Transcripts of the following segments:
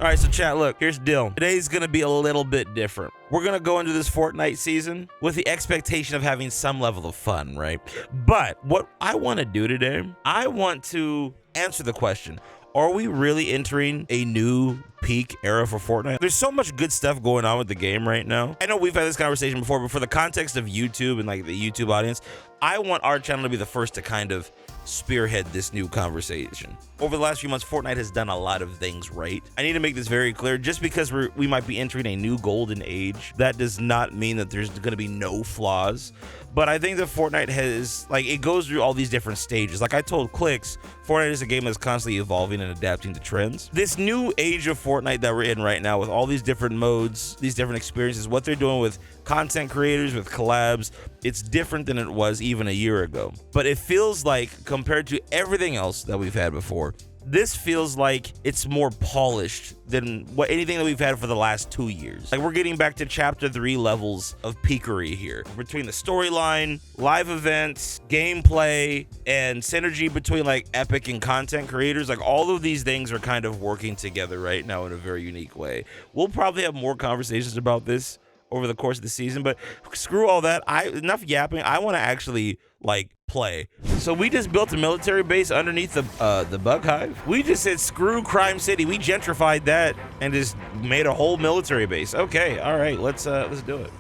All right, so chat, look, here's the deal. Today's gonna be a little bit different. We're gonna go into this Fortnite season with the expectation of having some level of fun, right? But what I wanna do today, I want to answer the question, are we really entering a new peak era for Fortnite? There's so much good stuff going on with the game right now. I know we've had this conversation before, but for the context of YouTube and like the YouTube audience, I want our channel to be the first to kind of spearhead this new conversation. Over the last few months, Fortnite has done a lot of things right. I need to make this very clear. Just because we might be entering a new golden age, that does not mean that there's going to be no flaws. But I think that Fortnite has, like, it goes through all these different stages. Like I told Clicks, Fortnite is a game that's constantly evolving and adapting to trends. This new age of Fortnite that we're in right now, with all these different modes, these different experiences, what they're doing with content creators, with collabs, it's different than it was even a year ago. But it feels like, compared to everything else that we've had before, this feels like it's more polished than anything that we've had for the last 2 years. Like, we're getting back to chapter 3 levels of peakery here. Between the storyline, live events, gameplay, and synergy between like Epic and content creators, like all of these things are kind of working together right now in a very unique way. We'll probably have more conversations about this over the course of the season, but screw all that. Enough yapping. I want to actually like play. So we just built a military base underneath the bug hive. We just said screw Crime City. We gentrified that and just made a whole military base. Okay, all right, let's do it.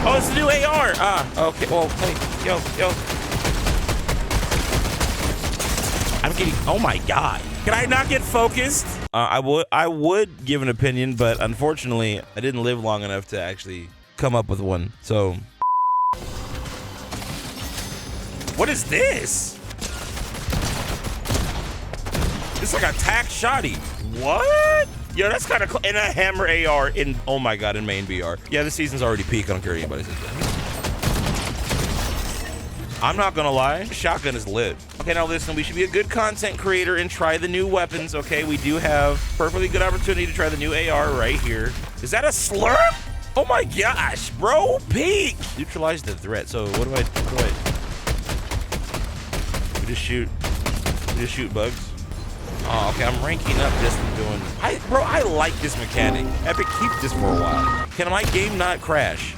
Oh, it's a new AR. Okay. Well, hey, yo. I'm getting. Oh my God. Can I not get focused? I would give an opinion, but unfortunately, I didn't live long enough to actually come up with one. So, what is this? It's like a tac shotty. What? Yo, that's kind of cool. And a hammer AR in, oh my God, in main BR. Yeah, the season's already peaked. I don't care what anybody says. I'm not gonna lie, shotgun is lit. Okay, now listen, we should be a good content creator and try the new weapons, okay? We do have perfectly good opportunity to try the new AR right here. Is that a slurp? Oh my gosh, bro, peak! Neutralize the threat, so what do I? We just shoot bugs? Oh, okay, I'm ranking up just from doing, I like this mechanic. Epic, keep this for a while. Can my game not crash?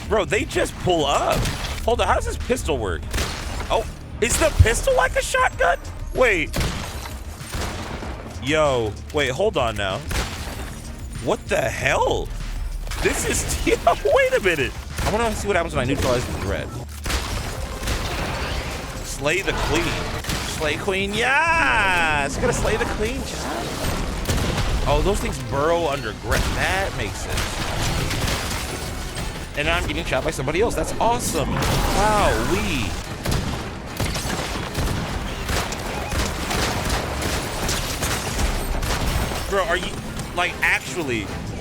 Bro, they just pull up. Hold on, how does this pistol work? Oh, is the pistol like a shotgun? Wait. Yo, wait, hold on now. What the hell? This is, yo, wait a minute. I wanna see what happens when I neutralize the threat. Slay the queen. Slay queen, yes! Gotta slay the queen, child. Oh, those things burrow underground. That makes sense. And I'm getting shot by somebody else. That's awesome. Wow, Bro, are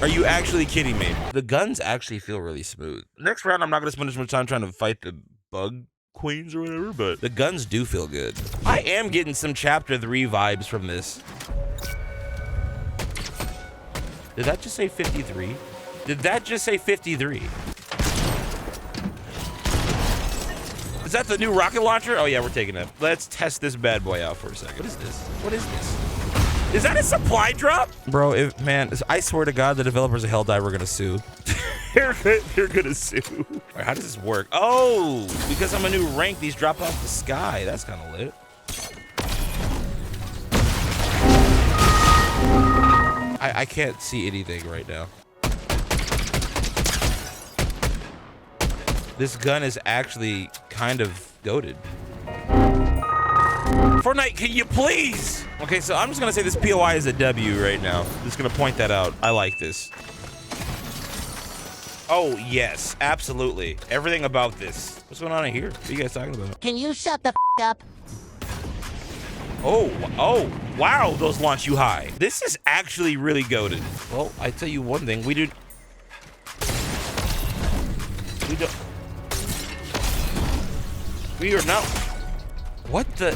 you actually kidding me? The guns actually feel really smooth. Next round, I'm not gonna spend as much time trying to fight the bug queens or whatever, but the guns do feel good. I am getting some chapter 3 vibes from this. Did that just say 53? Did that just say 53? Is that the new rocket launcher? Oh yeah, we're taking it. Let's test this bad boy out for a second. What is this? What is this? Is that a supply drop? Bro, man, I swear to God, the developers of Helldive are gonna sue. They're gonna sue. All right, how does this work? Oh, because I'm a new rank, these drop off the sky. That's kind of lit. I can't see anything right now. This gun is actually kind of goated. Fortnite, can you please? Okay, so I'm just gonna say this POI is a W right now. Just gonna point that out. I like this. Oh, yes, absolutely. Everything about this. What's going on in here? What are you guys talking about? Can you shut the up? Oh, wow, those launch you high. This is actually really goated. Well, I tell you one thing, we don't. We are not. What the?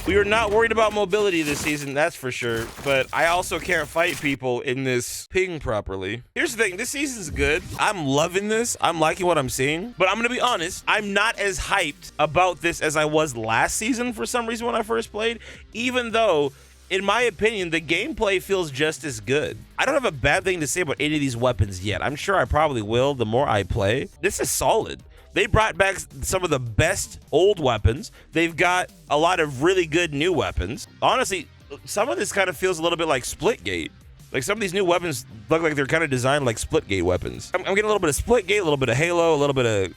We are not worried about mobility this season, that's for sure. But I also can't fight people in this ping properly. Here's the thing, this season's good. I'm loving this. I'm liking what I'm seeing. But I'm gonna be honest, I'm not as hyped about this as I was last season for some reason when I first played, even though, in my opinion, the gameplay feels just as good. I don't have a bad thing to say about any of these weapons yet. I'm sure I probably will the more I play. This is solid. They brought back some of the best old weapons. They've got a lot of really good new weapons. Honestly, some of this kind of feels a little bit like Splitgate. Like some of these new weapons look like they're kind of designed like Splitgate weapons. I'm getting a little bit of Splitgate, a little bit of Halo, a little bit of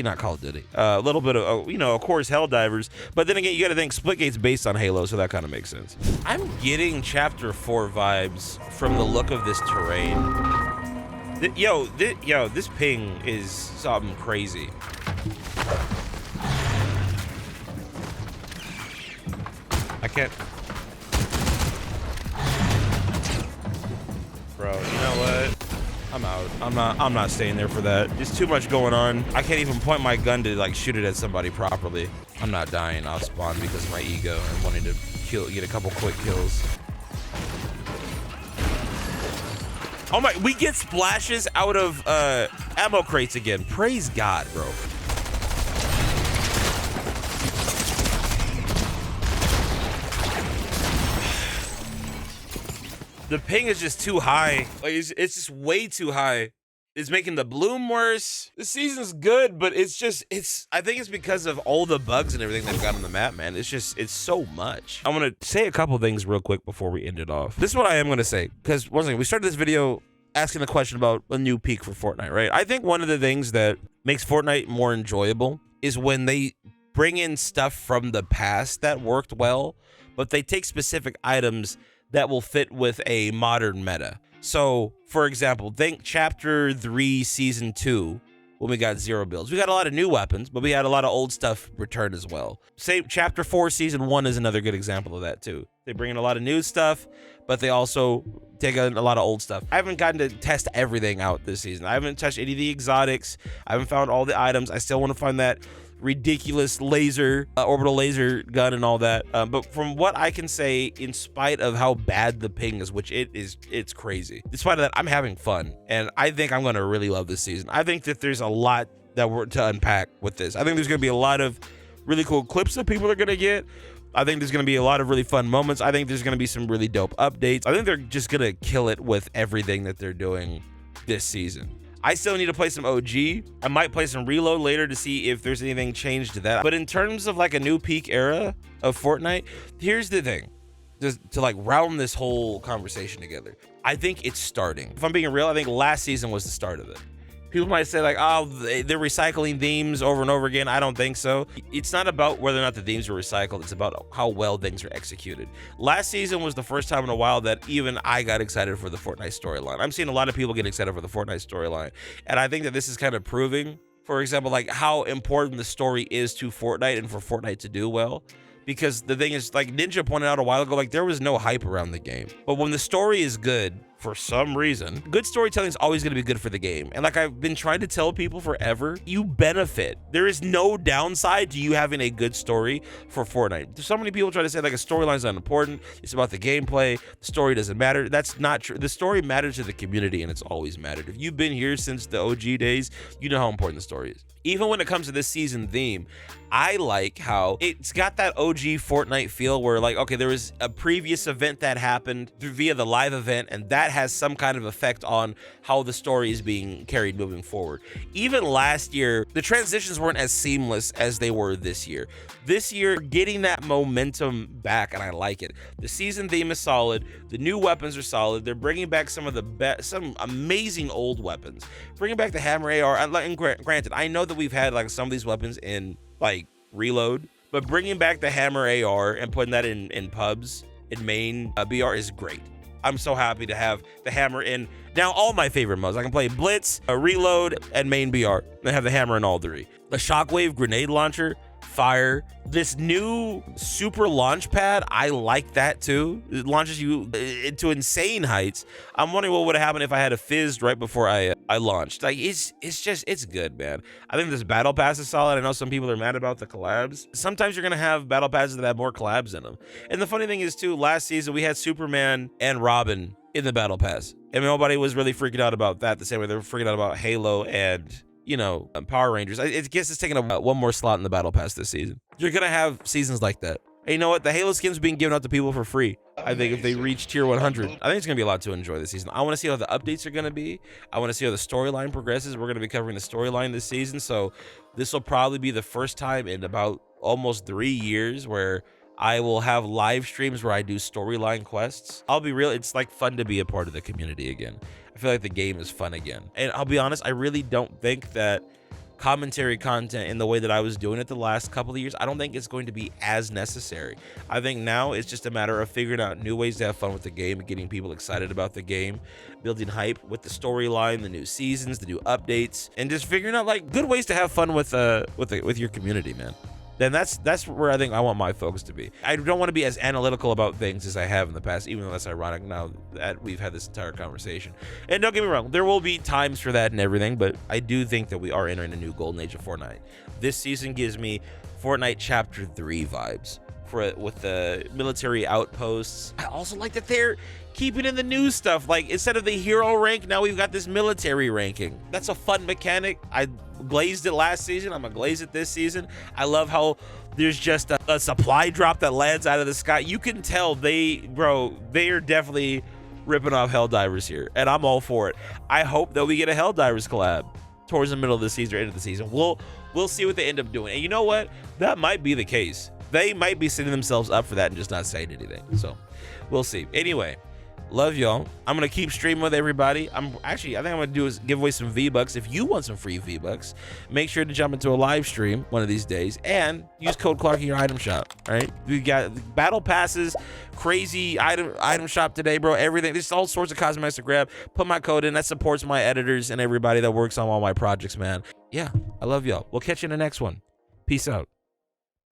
not Call of Duty, a little bit of, of course, Helldivers. But then again, you got to think Splitgate's based on Halo, so that kind of makes sense. I'm getting Chapter 4 vibes from the look of this terrain. This ping is something crazy. I can't. Bro, you know what? I'm out. I'm not staying there for that. There's too much going on. I can't even point my gun to like shoot it at somebody properly. I'm not dying. I'll spawn because of my ego and wanting to get a couple quick kills. Oh my, we get splashes out of ammo crates again. Praise God, bro. The ping is just too high. Like it's just way too high. It's making the bloom worse. The season's good, but I think it's because of all the bugs and everything they've got on the map, man. It's so much. I'm gonna say a couple things real quick before we end it off. This is what I am gonna say, because once again, we started this video asking the question about a new peak for Fortnite, right? I think one of the things that makes Fortnite more enjoyable is when they bring in stuff from the past that worked well, but they take specific items that will fit with a modern meta. So, for example, think Chapter 3, Season 2, when we got 0 builds. We got a lot of new weapons, but we had a lot of old stuff return as well. Say Chapter 4, Season 1 is another good example of that too. They bring in a lot of new stuff, but they also take in a lot of old stuff. I haven't gotten to test everything out this season. I haven't touched any of the exotics. I haven't found all the items. I still want to find that ridiculous laser, orbital laser gun and all that. But from what I can say, in spite of how bad the ping is, which it's crazy. In spite of that, I'm having fun. And I think I'm going to really love this season. I think that there's a lot that we're to unpack with this. I think there's going to be a lot of really cool clips that people are going to get. I think there's going to be a lot of really fun moments. I think there's going to be some really dope updates. I think they're just going to kill it with everything that they're doing this season. I still need to play some OG. I might play some Reload later to see if there's anything changed to that. But in terms of like a new peak era of Fortnite, here's the thing. Just to like round this whole conversation together, I think it's starting. If I'm being real, I think last season was the start of it. People might say like, oh, they're recycling themes over and over again. I don't think so. It's not about whether or not the themes are recycled. It's about how well things are executed. Last season was the first time in a while that even I got excited for the Fortnite storyline. I'm seeing a lot of people get excited for the Fortnite storyline. And I think that this is kind of proving, for example, like how important the story is to Fortnite and for Fortnite to do well. Because the thing is, like Ninja pointed out a while ago, like there was no hype around the game. But when the story is good, for some reason, good storytelling is always going to be good for the game. And like I've been trying to tell people forever, you benefit. There is no downside to you having a good story for Fortnite. So many people try to say like a storyline is not important. It's about the gameplay. The story doesn't matter. That's not true. The story matters to the community, and it's always mattered. If you've been here since the OG days, you know how important the story is. Even when it comes to this season theme, I like how it's got that OG Fortnite feel where like, okay, there was a previous event that happened via the live event, and that has some kind of effect on how the story is being carried moving forward. Even last year, the transitions weren't as seamless as they were this year. This year, getting that momentum back, and I like it. The season theme is solid. The new weapons are solid. They're bringing back some of the best, some amazing old weapons. Bringing back the hammer AR, and granted, I know that we've had like some of these weapons in like Reload, but bringing back the hammer AR and putting that in pubs, in main BR is great. I'm so happy to have the hammer in now all my favorite modes. I can play Blitz, Reload, and main BR, and have the hammer in all three. The Shockwave grenade launcher, fire. This new super launch pad, I like that too. It launches you into insane heights. I'm wondering what would have happened if I had a fizzed right before I launched. Like it's good, man. I think this battle pass is solid. I know some people are mad about the collabs. Sometimes you're gonna have battle passes that have more collabs in them. And the funny thing is too, last season we had Superman and Robin in the battle pass, and nobody was really freaking out about that the same way they were freaking out about Halo and Power Rangers. I guess it's taking one more slot in the battle pass this season. You're gonna have seasons like that. And you know what? The Halo skins being given out to people for free. I think if they reach tier 100, I think it's gonna be a lot to enjoy this season. I want to see how the updates are gonna be. I want to see how the storyline progresses. We're gonna be covering the storyline this season, so this will probably be the first time in about almost 3 years where I will have live streams where I do storyline quests. I'll be real, it's like fun to be a part of the community again. I feel like the game is fun again. And I'll be honest, I really don't think that commentary content in the way that I was doing it the last couple of years, I don't think it's going to be as necessary. I think now it's just a matter of figuring out new ways to have fun with the game, getting people excited about the game, building hype with the storyline, the new seasons, the new updates, and just figuring out like good ways to have fun with your community, man. Then that's where I think I want my focus to be. I don't want to be as analytical about things as I have in the past, even though that's ironic now that we've had this entire conversation. And don't get me wrong, there will be times for that and everything, but I do think that we are entering a new golden age of Fortnite. This season gives me Fortnite Chapter 3 vibes with the military outposts. I also like that they're keeping in the new stuff. Like instead of the hero rank, now we've got this military ranking. That's a fun mechanic. I glazed it last season. I'm gonna glaze it this season. I love how there's just a supply drop that lands out of the sky. You can tell they are definitely ripping off Helldivers here, and I'm all for it. I hope that we get a Helldivers collab towards the middle of the season or end of the season. We'll see what they end up doing. And you know what? That might be the case. They might be setting themselves up for that and just not saying anything. So we'll see. Anyway, love y'all. I'm gonna keep streaming with everybody. I think I'm gonna do is give away some V-Bucks. If you want some free V-Bucks, make sure to jump into a live stream one of these days and use code Clark in your item shop. All right, we got battle passes, crazy item shop today, bro. Everything, there's all sorts of cosmetics to grab. Put my code in. That supports my editors and everybody that works on all my projects, man. Yeah, I love y'all. We'll catch you in the next one. Peace out.